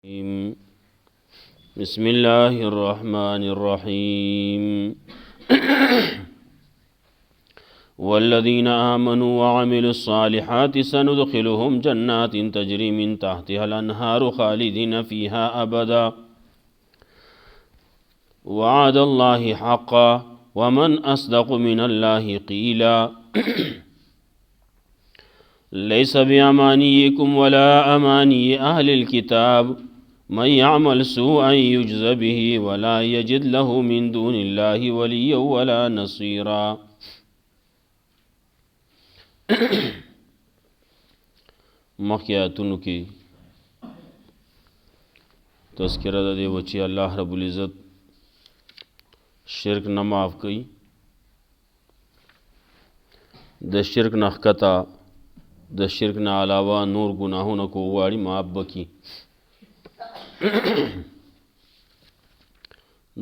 بسم الله الرحمن الرحيم والذين آمنوا وعملوا الصالحات سندخلهم جنات تجري من تحتها الأنهار خالدين فيها أبدا وعد الله حقا ومن أصدق من الله قيلا ليس بأمانيكم ولا أماني أهل الكتاب من يعمل سوءا يجز به ولا يجد له من دون الله وليا ولا نصيرا. مخکې آیاتونو کې تذکره ده و چې الله رب العزت شرک نه معاف کوي، د شرک نه ښکته د شرک نه علاوه نور ګناهونه کو غواړي معاف بکي.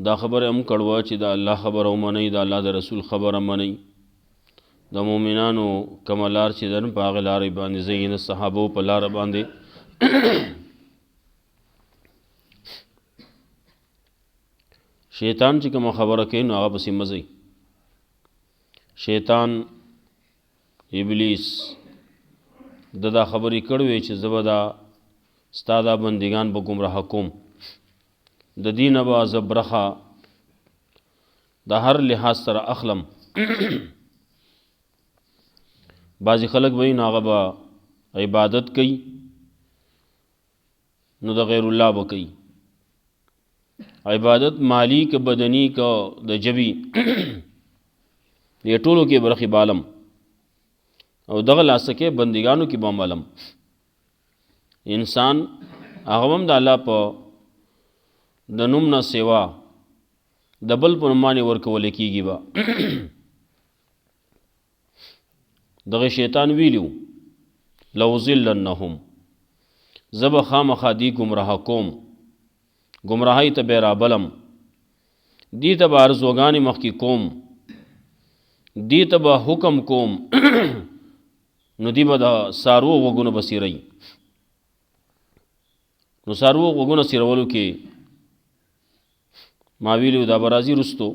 دا خبره هم کړوه چې د الله خبره ومنئ، د الله د رسول خبره منئ، د مؤمنانو کومه لار چې ده په هغه لارې باندې ځئ، د صحابو په لاره باندې. شیطان چې کومه خبره کوي نو هغه پسې مه ځئ. شیطان ابلیس دا خبرې کړوې چې زه به دا ستا دا بندګان به ګمراه کوم، د دې نه به زه برخه د هر لحاظ سره اخلم. بعضې خلک به وي نو هغه به عبادت کوي نو د غیر الله به کوي، عبادت مالی که بدنی که د جبی دې ټولو کې برخې بالم او دغه لاسکه بندگانو کې به عملم. انسان هغه هم د الله په د نوم نه سوا د بل په نوم باندې ورکول کېږي به. دغه شیطان ویلو لأضلنهم، زه به خامخا دې ګمراه کوم، ګمراهۍ ته به یې رابلم، دې ته به ارزوګانې مخکې کوم، دې ته به حکم کوم نو دی به د څاروو غوږونه به څیرئ. نو څاروو غوږونه څیرولو کې ما ویلي دا به راځي رستو،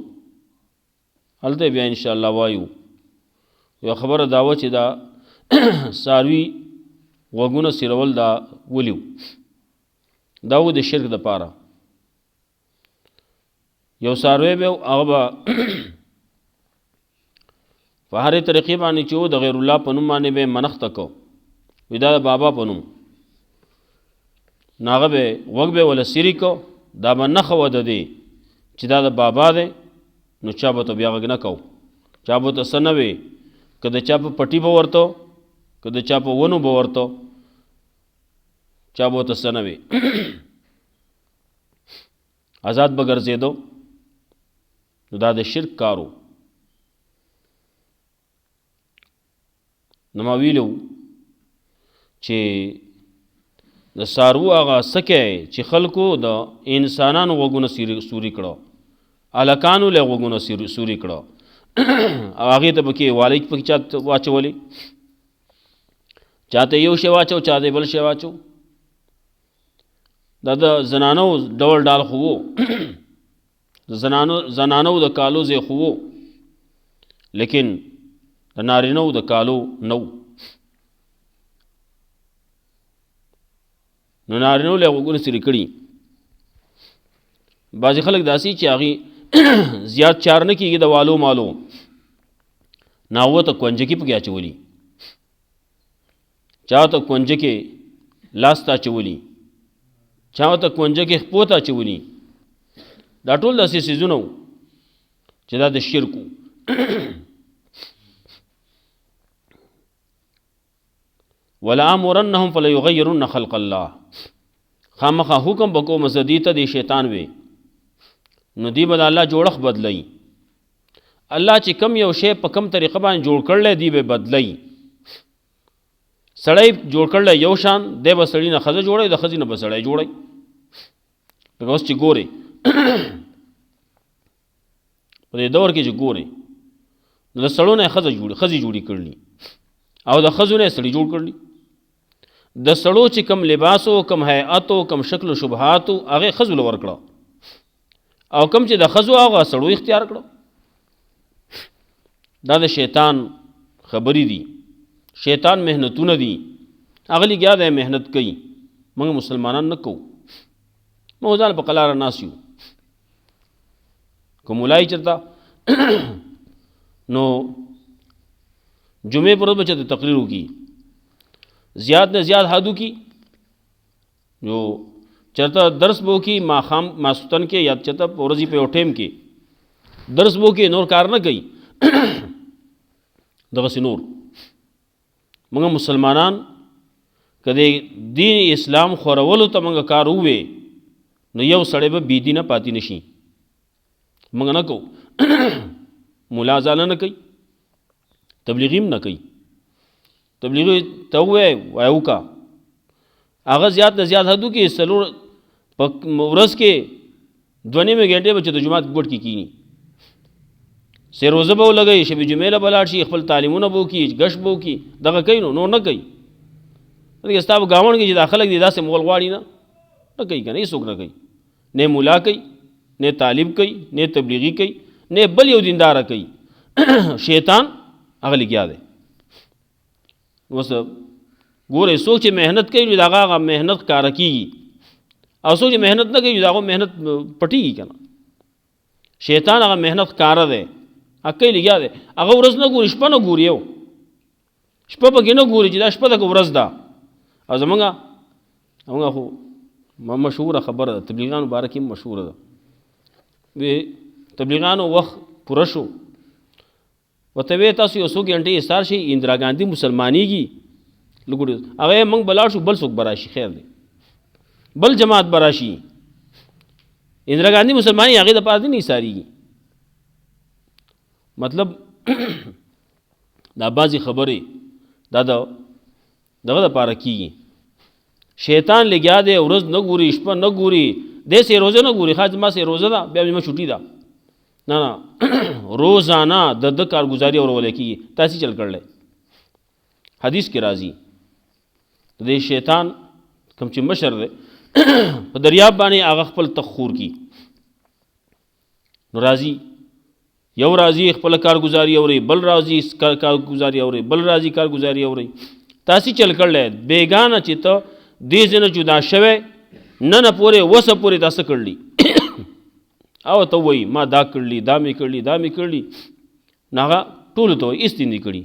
هلته بیا انشاءالله وایو. یو خبره دا وه چې دا څاروي غوږونه څیرول دا ولیو، دا و د شرک دپاره. یو څاروی به هغه به په هرې طریقې باندې چې و د غیر الله په نوم باندې به یې منښته کو، وي دا د بابا په نوم، نو هغه به غوږ به یې وله سیري کو، دا به نښه وه د دې چې دا د بابا دی، نو چا به ته بیا غږ نه کو، چا به ته څه نه وې، که د چا په پټي به ورته، که د چا په ونو به ورته، چا به ته څه نه وې. آزاد به ګرځېدو. نو دا د شرک کارو. نو ما ویلو چې د څاروو هغه سکی چې خلکو د انسانانو غوږونه سوري کړه، هلکانو له غوږونه سوري کړه، او هغې ته پکې والۍ پکې چا واچولې، چاته یو شی واچو چاته بل شی واچو. دا د زنانو ډول ډال خو و، د زنانو د کالو ځای خو و، لیکن د نارینو د کالو نو. نو نارینو له غوږونه سوري کړي. بعضې خلک داسې چې هغې زیات چار نه کېږي د والو مالو، ناوه ته کونجکې پکې اچولي، چا ته کونجکې لاس ته اچولي، چا ته کونجکې خپو ته اچولي. دا ټول داسې څیزونه وو چې دا د شرک وو. ولآمرنهم فلیغیرن خلق الله، خامخا حکم بکوم زه دې ته د شیطان وې نو دی به د الله جوړښت بدلوي. الله چې کم یو شی په کم طریقه باندې جوړ کړلی دی به بدلوي. سړی جوړ کړلی یو شان دی به سړي نه ښځه جوړوي، د ښځې نه به سړی جوړوي. لکه اوس چې ګورې په دې دور کې چې ګورې نو د سړو نه یې ښځې جوړې کړلي او د ښځو نه یې سړي جوړ کړلي. د سړو چې کم لباسو کم هیئتو کم شکل و شبهاتو هغه ښځو له ورکړه او کم چې د ښځو هغه سړو اختیار کړه. دا د شیطان خبرې دي، شیطان محنتونه دي. هغه لګیا دی محنت کوي، موږ مسلمانان نه کوو، موږ ځان په قلاره ناست یو. که مولای چېرته نو جمعې پر ورځ به چېرته تقریر وکړي، زیات نه زیات حد وکړي، جو چېرته درس به وکړي ماسخوتن کې یا چېرته په ورځې په یو ټیم کې درس به وکړي، نور کار نه کوي. دغسې نور موږ مسلمانان که د دین اسلام خورولو ته موږ کار ووې نو یو سړی به بې دینه پاتې نه شي. موږ نه کوو، ملا ځاله نه کوي، تبلیغي هم نه کوي. تبلیغي ته ووایې وایه وکړه، هغه زیات نه زیات حد وکړي، څلور په ورځ کې 2.5 غنټې به چې د جومات ګوټ کې کینی، سې روزه به ولګوي، شب جمعې له به لاړ شي، خپل تعلیمونه به وکړي، ګشت به وکړي، دغه کوي. نور نه کوي. لکه ستا په ګاونډ کې چې دا خلک دي داسې مغل غواړي نه کوي که نه، هېڅوک نه کوي. نه ملا کوي، نه طالب کوي، نه تبلیغي کوي، نه بل یو دینداره کوي. شیطان هغه لګیا دی. اوس ګورئ څوک چې محنت کوي نو د هغه محنت ښکاره کېږي، او څوک چې محنت نه کوي نو د هغه محنت پټېږي که نه. شیطان هغه محنت ښکاره دی، هغه لګیا دی. هغه ورځ نه ګوري، شپه نه ګوري، یو شپه پکې نه ګوري چې دا شپه ده که ورځ ده. او زمونږ خو مشهوره خبره ده، تبلیغانو باره کې هم مشهوره ده. تبلیغانو وخت پوره شو، ورته ویې تاسو یو څو غنټې ایستار شئ، اندرا ګاندي مسلمانېږي لګوډ، هغه موږ به لاړ شو، بل څوک به راشي، خیر دی، بل جماعت به راشي. اندرا ګاندي مسلمانۍ هغې دپاره دې نه ایسارېږي. مطلب دا بعضې خبرې دا دغه دپاره کېږي. شیطان لګیا دی، ورځ نه ګوري، شپه نه ګوري، دې سې روزه نه ګوري، ښه زما سې روزه ده بیا زما چھوټي ده، نه نه، روزانه د کارګزاري اورولې کېږي. تاسې چل کړلی حدیث کې راځي د شیطان کوم چې مشر دی په دریاب باندې هغه خپل تخ خور کی، نو راځي یو راځي خپل کارګزاري اوري، بل راځي کارګزاري اوري، بل راځي کارګزاري اوري. تاسې چل کړلی بیګانه چې ته دې ځای نه جدا شوی، نن پورې وسه پورې تاسو کړلی او ته وایي ما دا کړلی، دا مې کړلی، دا مې کړلی، نو هغه ټولو ته وایي هېڅ دې نه کړي.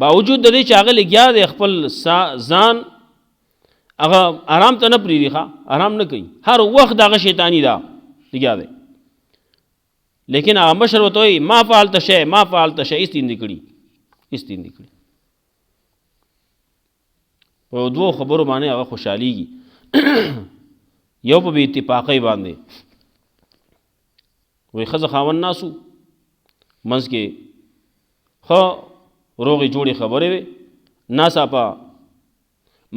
باوجود د دې چې هغه لګیا دی خپل ځان هغه آرام ته نه پرېږدي، ښه آرام نه کوي، هر وخت د هغه شیطاني ده لګیا دی. لیکن هغه مشر ورته وایي ما فعلت شی، ما فعلت شی، هېڅ دې نه کړي، هېڅ دې نه کړي. په دوو خبرو باندې هغه خوشحالېږي. یو په بې اتفاقۍ باندې وایي ښځه خاوند ناسو منځ کې ښه روغې جوړې خبرې وې، ناڅاپه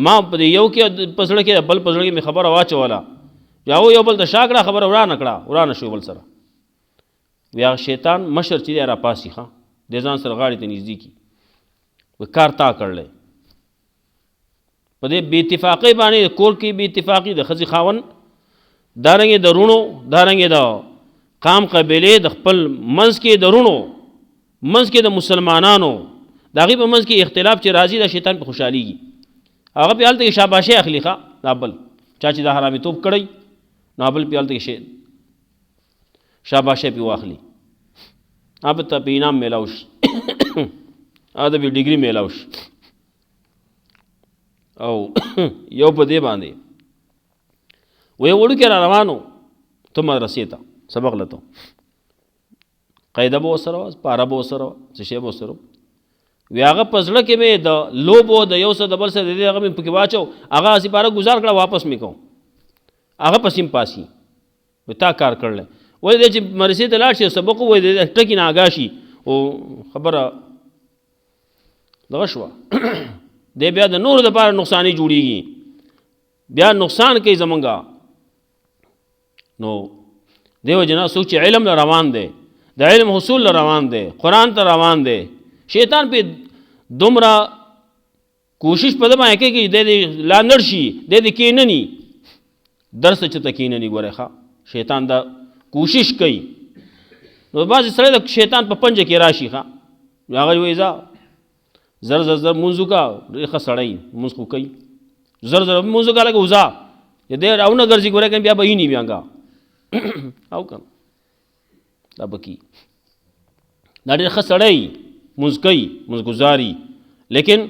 ما په دې یو کې په زړه کې بل په زړه کې مې خبره واچوله، یا یو بل ته شا کړه، خبره ورانه کړه، ورانه شو بل سره. بیا شیطان مشر چې دی راپاسي، ښه د ځان سره غاړې ته نږدې کړي، وایي کار تا کړلی. په دې بې اتفاقۍ باندې کور کې بې اتفاقي د ښځې خاوند، دارنګې د رونو، دارنګې د قام قبیلې د خپل منځ کې د رونو، منځ کې د مسلمانانو، د هغې په منځ کې اختلاف چې راځي د شیطان په خوشحالېږي. هغه پې هلته کې شاباشۍ اخلي، ښه دا بل چا چې دا حرامیتوب کړی نو بل پې هلته کې شاباشۍ پې واخلي، هغه ته په انعام میلاو شي، هغه ته پې ډګري میلاو شي. او یو په دې باندې وی وړوکی را روانو ته مدرسې ته سبق لته، قاعده به ورسره وه، پاره به ورسره وه، څه شی به ورسره وه. وی هغه په زړه کې مې د لوبو د یو څه د بل څه د دې هغه مې پکې واچو، هغه سپاره ګزار کړه، واپس مې کوم، هغه پسې م پاسي. وی تا کار کړلی، وایي دی چې مدرسې ته لاړ شي سبق ووایي د ټکي نه آګاه شي، او خبره دغه شوه دی بیا د نورو دپاره نقصاني جوړېږي، بیا نقصان کوي زمونږه. نو دیو جنا څوک چې علم له روان دی، د علم حصول له روان دی، قرآن ته روان دی، شیطان پې دومره کوشش په دې باندې کې د دې لا نرشي د دې کې نه ني درس چته کې نه ني ګوره ښا شیطان دا کوشش کوي نو بعض سره د شیطان په پنجه کې راشي ښا هغه وایي زر زر زر منځو کا ښه سړی منځ خو کوي زر زر منځو کا لګه وزا دې راونه ګرځي ګوره کنه بیا به یې نه بیانګا او کنه دا بکی دا ډېر ښه سړی منځ کوي منځ گزاري لیکن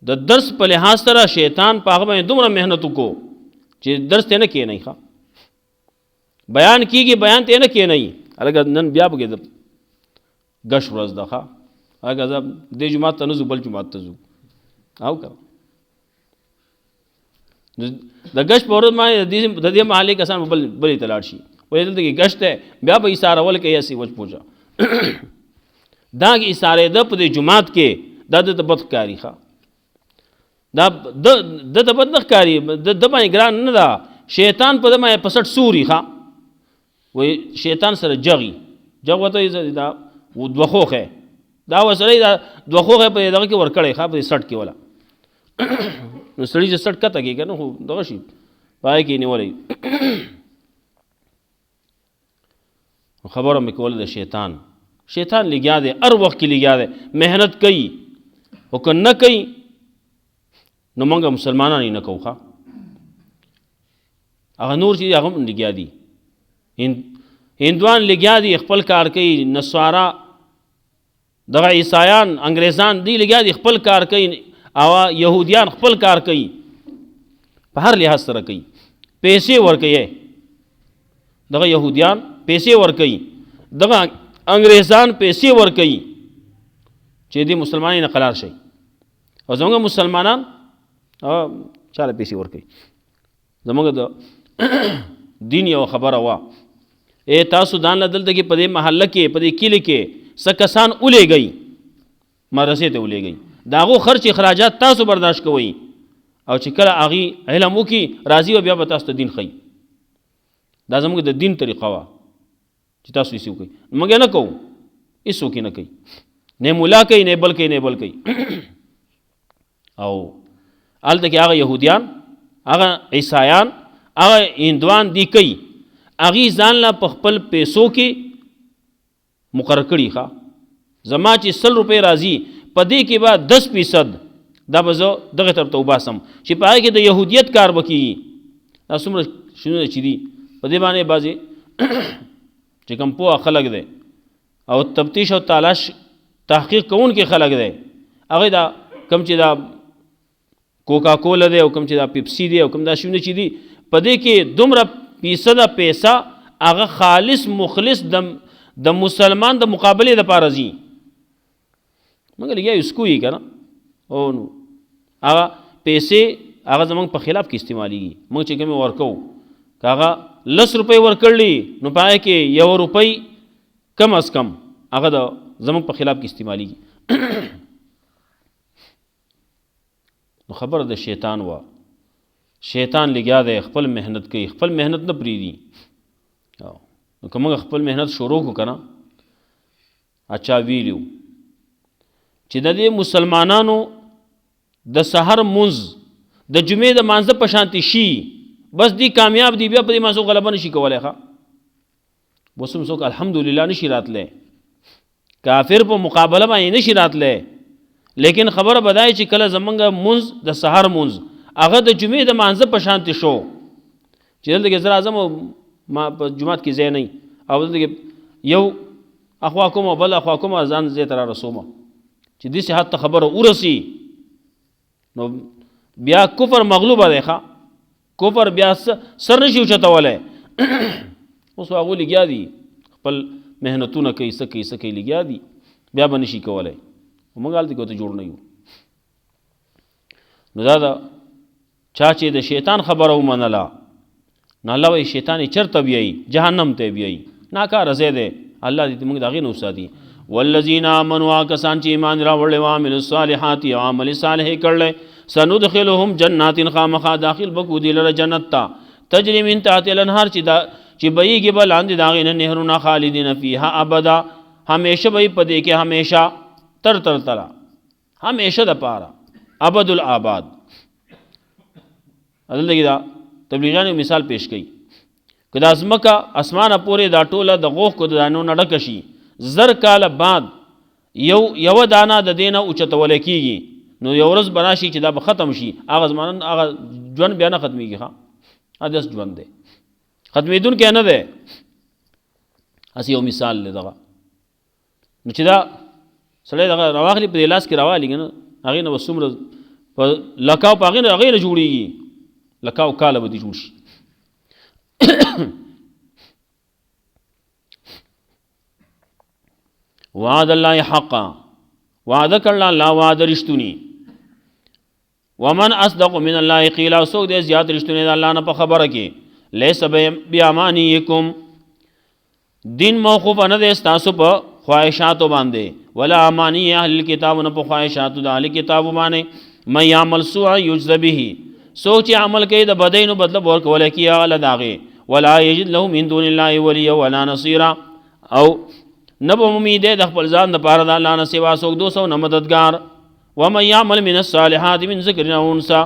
د درس په لحاظ سره شیطان په هغه باندې دومره محنت وکړو چې درس ته نه کېنئ ښه بیان کیږي بیان ته نه کېنئ هلکه نن بیا به د ګش ورځ ده ښه هغه زه دې جومات ته نه ځو بل جومات ته ځو او که د ګش په ورځ باندې د دې محلې کسان بلې ته لاړ شي وایي دلته کې ګش دی بیا به ایسارول کوي هسې وچ پوچه دا ایسارېده په دې جومات کې دا د ته بد ښکاري ښه دا د ته بد نه ښکاري د باندې ګران نه ده شیطان په ده باندې په سټ سوري ښه وایي شیطان سره جغي جغ ورته دا دوه خوښه دا وسړی دا دوه خوښه په دغه کې ورکړی ښه په سټ کې ولا نو سړي چې سټ کته کې که نه خو دغه شي پای کې نیولی خبره مې کوله د شیطان لګیا دی هر وخت کې لګیا دی محنت کوي خو که نه کوي نو موږ مسلمانان یې نه کوو ښه هغه نور چې هغه هم لګیا دي هندوان لګیا دي خپل کار کوي نصارا دغه عیسایان انګریزان دی لګیا دي خپل کار کوي او یهودیان خپل کار کوي په هر لحاظ سره کوي پیسې ورکوي دغه یهودیان پیسې ورکوي دغه انګریزان پیسې ورکوي چې دې مسلمانۍ نه قلار شي او زموږ مسلمانان چاله پیسې ورکوي زموږ د دین یو خبره وه تاسو ځان له دلته کې په دې محله کې په دې کلي کې څه کسان ولیږئ مدرسې ته ولیږئ د هغو خرچ اخراجات تاسو برداشت کوئ او چې کله هغې علم وکړي راځي و بیا به تاسو ته دین ښیي دا زموږ د دین طریقه وه چې تاسو یې وکړئ موږ یې نه کوو هېڅوک یې نه کوي نه ملا کوي نه بل کوي نه بل کوي او هلته کې هغه یهودیان هغه عیسایان هغه هندوان دی کوي هغې ځان له په خپل پیسو کې مقرر کړي ښه زما چې 100 روپۍ راځي په دې کې به 10% دا به زه دغه طرف ته وباسم چې په هغې کې د یهودیت کار به کېږي دا څومره شنونه چې دي په دې باندې بعضې چې کوم پوهه خلک دی او تفتیش او تلاش تحقیق کوونکي خلک دی هغې دا کوم چې دا کوکا کولا دی او کوم چې دا پیپسي دی او کوم دا شونه چې دي په دې کې دومره فیصده پیسه هغه خالص مخلص د مسلمان د مقابلې دپاره ځي مګر لګیا یې اسکوي که نه او نو هغه پیسې هغه زموږ په خلاف کې استعمالیږي موږ چې کومې ورکوو که هغه 10 روپۍ ورکړلي نو په هغې کې 1 روپۍ کم از کم هغه د زموږ په خلاف کې استعمالیږي نو خبره د شیطان وه شیطان لګیا دی خپل محنت کوي خپل محنت نه پرېږدي نو که موږ خپل محنت شروع کړو که نه اچا ویلیو چې د دې مسلمانانو د سحر منځ د جمعې د مانځه په شانتي شي بس دی کامیاب دی بیا په دې مانځو غلبه نشي کولی ښه اوس هم څوک الحمدلله نشي راتلی کافر په مقابله باندې نشي راتلی لیکن خبره به دا چې کله زمونږ منځ د سحر منځ هغه د جمعې د مانځه په شانتي شو چې دلته کې زه راځم او ما په جومات کې ځای نه او دلته کې یو اخوا کوم او بل اخوا کوم ځان ځای ته را رسومه چې داسې حد ته خبره ورسي نو بیا کفر مغلوبه دی ښه کفر بیا سر نشي اوچتولی اوس هغو لګیا دي خپل محنتونه کوي څه کوي څه کوي لګیا دي بیا به نشي کولی موږ هلته کې ورته جوړ نه یو نو دا د چا چې د شیطان خبره ومنله نو الله وایي شیطان یې چېرته بیایي جهنم ته یې بیایي ناکاره ځای دی الله دې موږ د هغې نه وساتي والذین آمنوا کسان چې ایمان راوړلی و عاملوا الصالحات او عمل صالح یې کړلی سندخلهم جنات خامخا داخل بکو دی لره جنت ته تجري من تحت الانهار چې بهیږي به لاندې د هغې نه نهرونه خالدین فیها ابدا همیشه به یې په دې کې همیشه تر تره همیشه دپاره ابد الآباد. دلته کې دا تبلیغیانو مثال پیش کړي که دا ځمکه اسمانه پورې دا ټوله د غوښ کو د دانو نه ډکه شي، زر کاله بعد یو دانه د دې نه اوچتولی کېږي، نو یو ورځ به راشي چې دا به ختم شي، هغه زمانه هغه ژوند بیا نه ختمېږي. ښه داس ژوند دی، ختمېدونکی نه دی. هسې یو مثال دی دغه. نو چې دا سړی دغه راواخلي په دې لاس کې راوالي که نه، هغې نه به څومره په لکاو په هغې نه جوړېږي، لکاو کاله به دې جوړ شي. وعد الله حقا، وعده کړل الله وعده رښتونی. ومن اصدق من الله قیلا، څوک دی زیات رښتونی د الله نه په خبره کې. لیس بیامانیکم، دین موقوف نه دی ستاسو په خواهشاتو باندې، ولا امانی اهل الکتاب، نه په خواهشاتو د اهل کتابو باندې. من یعمل سوءا یجز به، څوک چې عمل کوي د بدۍ نو بدله به ورکولی کېږي هغه له د هغې. ولا یجد له من دون الله ولیا ولا نصیرا، او نه به امید دی د خپل ځان دپاره د الله نه سوا څوک دوست او نه مددګار. ومن یعمل من الصالحات من ذکر او انثی،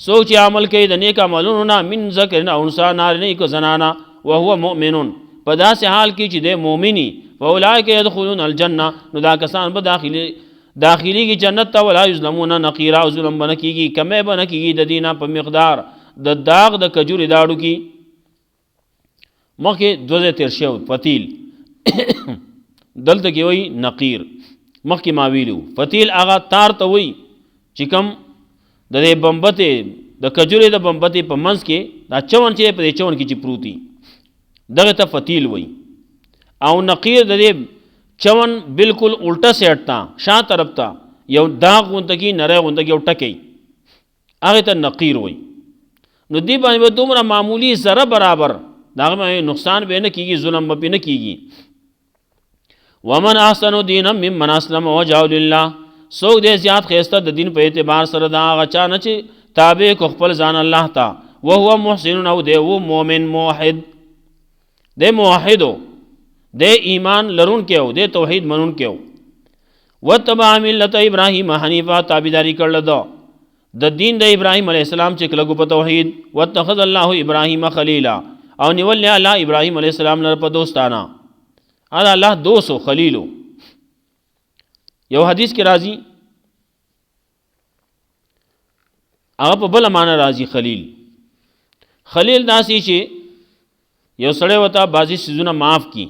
څوک چې عمل کوي د نیک عملونو نه، من ذکر او انثی، نارینه که زنانه، وهو مؤمن، په داسې حال کې چې دی مؤمني، فاولئک یدخلون الجنه، نو دا کسان به داخليږي جنت ته. ولا یظلمون نقیرا، او ظلم به نه کېږي، کمی به نه کېږي د دې نه په مقدار د داغ د کجورې داړو کې. مخکې دوه ځای تېر شوی فتیل، دلته کې وایي نقیر. مخکې ما ویلي فتیل هغه تار ته وایي چې کوم د دې بمبتې د کجورې د بمبتې په منځ کې دا چون چې په دې چون کې چې پروتي، دغه ته فتیل وایي. او نقیر د دې چون بالکل الټه سیټ ته شا طرف ته یو داغ غونته کې نری غونته کې یو ټکی، هغې ته نقیر وایي. نو دې باندې به دومره معمولی ذره برابر د هغه باندې نقصان به نه کېږي، ظلم به پرې نه کېږي. ومن احسن دینا ممن اسلم وجهه لله، څوک دی زیات ښایسته د دین په اعتبار سره د هغه چا نه چې تابع کو خپل ځان الله ته. وهو محسن، او دی و مؤمن موحد، دی موحدو، دی ایمان لرونکی او دی توحید منونکی او. واتبع ملت ابراهیم حنیفا، تابعداري کړله د دین د ابراهیم علیه السلام چې کلکو په توحید. واتخذ الله ابراهیم خلیلا، او نیولې الله ابراهیم علیه السلام لپاره په دوستانه. هذا الله دوست و خلیلو. یو حدیث کې راځي، هغه په بله معنی راځي خلیل. خلیل داسې چې یو سړی ورته بعضې څیزونه معاف کړي.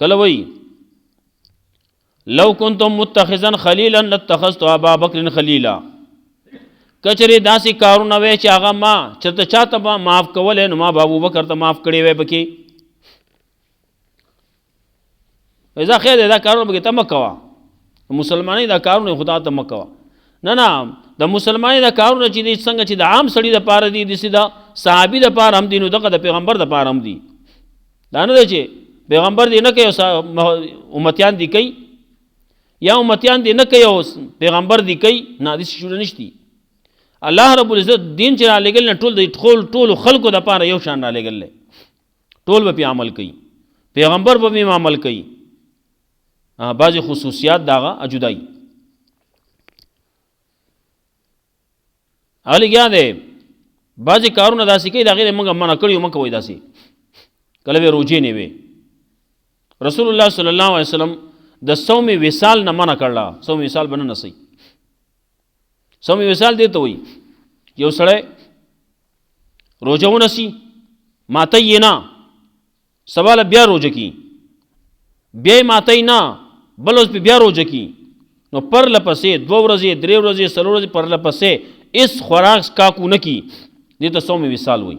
کله وایي لو کنتم متخذا خلیلا لاتخذت ابا بکر خلیلا، کچرې داسې کارونه وی چې هغه ما چېرته چاته به معاف کولی، نو ما به ابوبکر ته معاف کړی وی پکې. دا خیر دی، دا کارونه پکې ته مه کوه، مسلمانۍ دا کارونه خدا ته مه کوه. نه د مسلمانۍ دا کارونه چې دي څنګه چې د عام سړي دپاره دي، داسې د صحابي دپاره هم دي، نو دغه د پیغمبر دپاره هم دي. دا نه دی چې پیغمبر دې نه کوي او امتیان دې کوي، یا امتیان دې نه کوي او پیغمبر دې کوي. نه داسې شیونه نشته. الله رب العزت دین چې را لېږل نه ټولو خلکو دپاره یو شان را لېږل دی، ټول به پې عمل کوي، پیغمبر به پې عمل کوي. بعضې خصوصیات د هغه جدایي. هغه لګیا دی بعضې کارونه داسې کوي د هغې موږ منع کړي مه کوئ داسې. کله به روجې نه وي، رسول الله صلی الله علیه وسلم د صوم وصال نه منع کړله. صوم وصال به نه نسئ. صوم وصال دې ته وایي یو سړی روژه ونسي، ماتی یې نه، سبا له بیا روژه کي، بیا یې ماتی نه، بل اوس پې بیا روژه کي، نو پرله پسې 2 ورځې 3 ورځې 4 ورځې پرله پسې اس خوراک کاکو نه کی، دې ته صوم وصال وایي.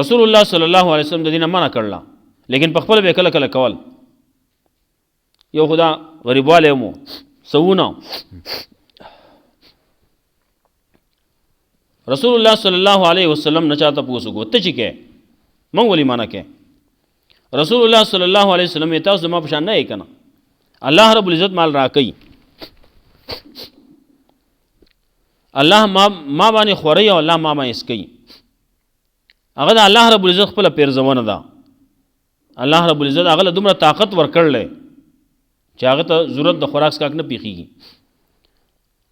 رسول الله صلی الله علیه وسلم د دې نه منع کړله، لیکن په خپله به کله کله کول. یو خدا غریبوالی مو سوونه، رسول الله صلی الله علیه وسلم نه چاته پوښتنه وکړه ته چې کې مونږ ولې معنا کې. رسول الله صلی الله علیه وسلم تاسو ما په شان نه یې کنه، الله رب العزت مال راکړي، الله ما باندې خوري او الله ما باندې اسکي. هغه د الله رب العزت خپل پیرزونه ده. الله رب العزت هغه له دومره طاقت ورکړل چې هغه ته ضرورت د خوراک سکاک نه پیخیږي.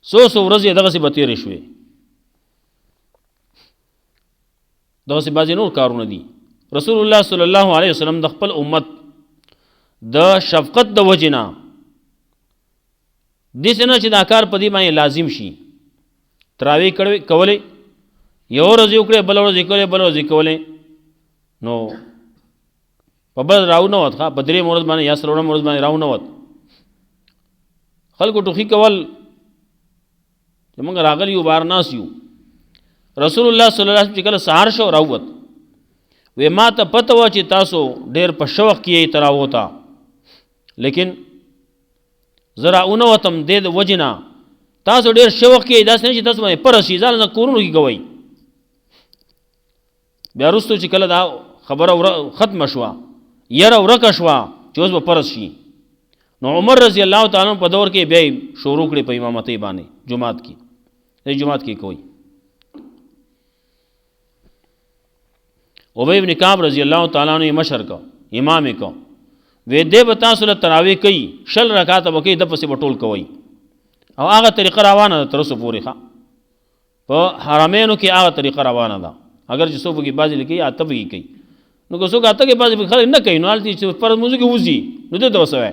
څو ورځې دغسې به تېرې شوې. دغسې بعضې نور کارونه دي. رسول الله صلی الله علیه وسلم د خپل امت د شفقت د وجې نه داسې نه چې دا کار په دې باندې لازم شي تراویح کولې، یو ورځ یې وکړې، بله ورځ یې کولې، بله ورځ یې کولې، نو په بل راونوت، په درېیم ورځ باندې یا څلورم ورځ باندې راونوت. خلکو ټوخي کول چې موږ راغلي یو بار ناست یو. رسول الله صلی الله علیه وسلم چې کله سهار شو راووت، وی ما ته پته وه چې تاسو ډېر په شوق کې یې تراوته، لیکن زه راونوتم دې د وجې نه تاسو ډېر شوق کې داسې نه چې تاسو باندې پرس شي، ځان کورونو کې کوئ. بیا وروستو چې کله دا خبره ختمه شوه، یره ورکه شوه چې اوس به پرس شي، نو عمر رضی الله تعالی عنہ په دور کې بیا شروع کړې په امامتۍ باندې جماعت کې، جماعت کې کوئ. ابی بن کعب رضی الله تعالی عنہ مشر کو، امام کو، وی دې به تاسو له تراویح کوي، 60 رکعاته به کوي، د پسې به ټول کوئ. او هغه طریقه روانه ده تر اوسه پورې. په حرمینو کې هغه طریقه روانه ده، اگر چې څوک پکې بعضې کوي اته پکې کوي، نو که څوک اته کې بعضې پکې خلک نه کوي، نو هلته چې فرض لمونځ کې وځي نو دې ته وسوی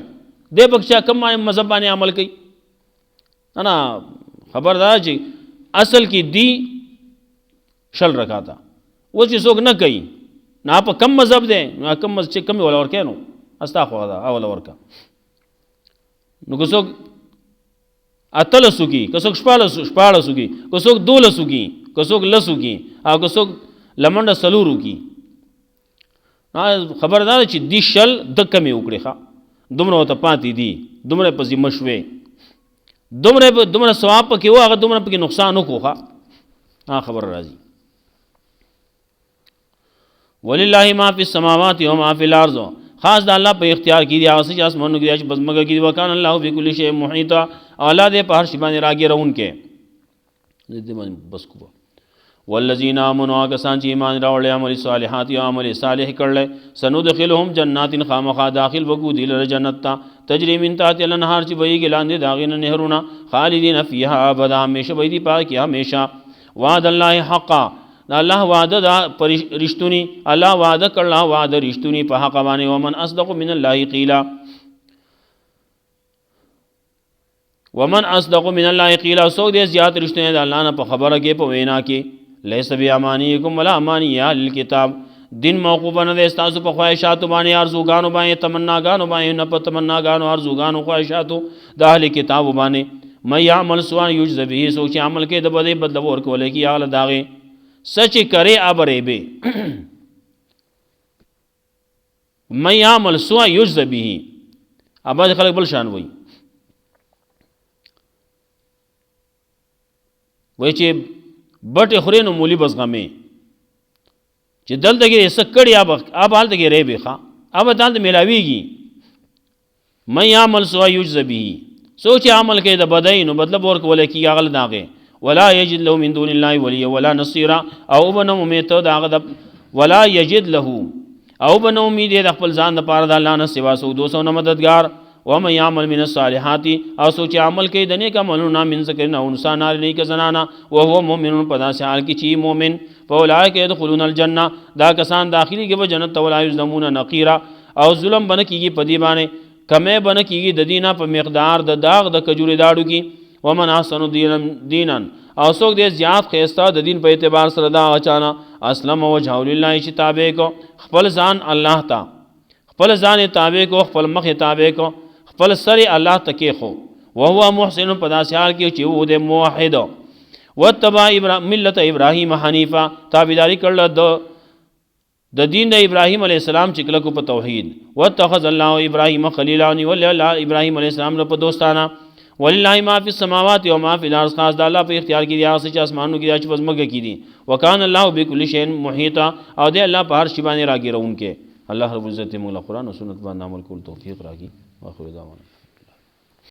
دې پکې چا کم مذهب باندې عمل کوي. نه خبردار چې اصل کې دی 60 رکعاته، و چې څوک نه کوي نه په کم مذهب دی، نو کم مذهب چې کم ولا ورکوي، نو استغفر ده اوله ورکه. نو که څوک اتلسو کی، که څوک شپاړسو کی، که څوک 12 کی، که څوک 10 کی، او که څوک لمنډه 4 کی، خبردار چې دی 60 د کمې وکړي. دومره ورته پاتې دي، دومره په ذمه شوې، دومره ثواب پکې و، هغه دومره پکې نقصان وکړو. خبر راځي. ولله ما فی السماوات و ما فی الارض، خاص د الله په اختیار کې دی هغه څه چې اسمانونو کې دی، چې بزمګه کې دی. وکان الله بكل شیء محیطا، الله دې په هر شي باندې راګیرونکی. دې باندې بس کو. والذین آمنوا، کسان چې ایمان راوړل، عمل صالحات یا عمل صالح کړل، سندخلهم جنات، خامخا داخل وګو دی لره جنت ته، تجری من تحتها الانهار، چې بهیږي لاندې د هغې نه نهرونه، خالدین فیها ابدا، همیشه به دي په کې همیشه. وعد الله حقا، الله وعده دا رښتونی، الله وعده کړل وعده رښتونی په حق باندې. ومن اصدق من الله قیلا، ومن اصدق من الله قیلا، څوک دې زیات رښتونی د الله نه په خبره کې، په وینا کې. لیس بیامانیکم ولا امانی اهل الکتاب، دین موقوف نه دی ستاسو په خواهشاتو باندې، ارزوګانو باندې، تمناګانو باندې، نه په تمناګانو ارزوګانو خواهشاتو د اهل کتاب باندې. مې یعمل سوءا یجز به، څوک چې عمل کوي د بدۍ بدله ورکولی کېږي هغه له د هغې. سچ کرے ابرے بے من یعمل سوءا یجز به، ابا خلق بل شان وای چې بټې خورې نو مولی بس غمې، چې دلته کې څه کړي اب هلته کې ریبې ښه اب دلته میلاویږي. من یعمل سوءا یجز به، څوک چې عمل کوي د بدۍ نو بدله به ورکولی کېږي هغه له د هغې. ولا یجد له من دون الله ولیا ولا نصیرا، او بنه امید ته داغه د ولا یجد له، او بنه امید د خپل ځان د پاره د الله نه سوا سو 200 نه مددگار. ومن یعمل من الصالحات، او سوچ عمل کوي د نیک عملونو من ذکر نه انسان نار نیک زنانا، وهو مؤمن، په داسې حال کې چې مؤمن. فاولئک يدخلون الجنه، دا کسان داخلي کې به جنت ته، ولا یظلمون نقیرا، او ظلم بنه کیږي په دې باندې، کمه بنه کیږي د دینه په مقدار د داغ د کجوري داړو کې. ومن احسن دینا، او څوک دې زیات ښایسته د دین په اعتبار سره دا اچانا، اسلم وجهه لله، چې تابع کو خپل ځان الله ته، خپل ځان تابع کو، خپل مخ تابع کو، خپل سر الله ته کې خو. وهو محسن، په داسې حال کې چې و دې موحد. واتبع ملت ابراهیم حنیفا، تابعداري کړل د دین د ابراهیم علیه السلام چې کله کو په توحید. واتخذ الله ابراهیم خلیلا، ولله ابراهیم علیه السلام په دوستانه. ولله ما فی السماوات و ما فی الارض، خاص د الله په اختیار کې دی هغه څه چې اسمانونو کې دی چې پزمکه کې دي. وکان الله بكل شیء محیطا، او دی الله په هر شی باندې راګیرونکی. الله رب العزت موږ له قرآن او سنت باندې عمل کول توفیق راکړي. واخر دعوانا.